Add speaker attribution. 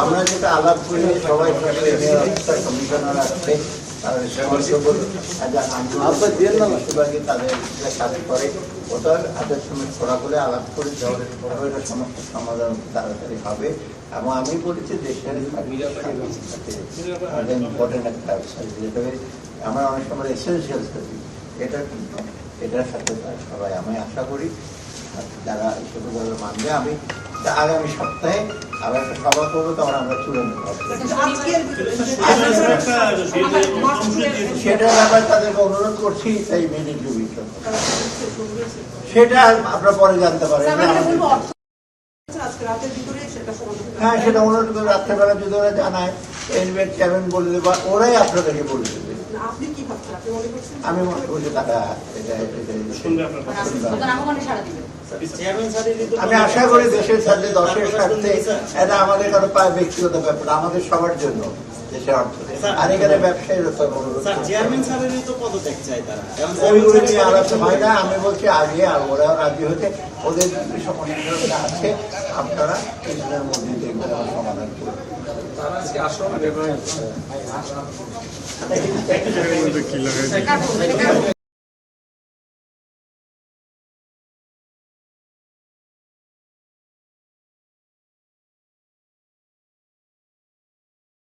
Speaker 1: আমরা যেটা আলাপ করি সবাই কমিশনার আসছে তাদের কাজ করে ওটার আদের সঙ্গে খোলা করে আলাপ করে এটা সমস্যার সমাধান তাড়াতাড়ি হবে। এবং আমি বলেছি দেশের ইম্পর্টেন্ট একটা যেটা আমরা অনেক সময় এসেন্সিয়াল সার্ভিস এটা কিন্তু এটার সাথে সবাই আমি আশা করি যারা ছোটবেলা মানবে। আমি আগামী সপ্তাহে আবার একটা সভা করবো, তখন আমরা তুলে নেব। সেটার ব্যাপারে তাদেরকে অনুরোধ করছি, তাই মেনে জুবি সেটা আপনারা পরে জানতে পারেন। হ্যাঁ, সেটা অনুরোধ করে রাত্রেবেলা যদি ওরা জানায় এনবিআর চেয়ারম্যান বলে দেবে, ওরাই আপনাদেরকে বলে দেবে। আমি মনে করছি তারা আমি আশা করি দেশের স্বার্থে দশের স্বার্থে এটা আমাদের কারো ব্যক্তিগত ব্যাপার, আমাদের সবার জন্য দেশের অর্থ। আর এখানে ব্যবসায়ীর হয় না। আমি বলছি আগে আর ওরাও রাজি হতে, ওদের সমস্যা আছে, আপনারা কিছুদিনের মধ্যে দেখবেন সমাধান করবেন।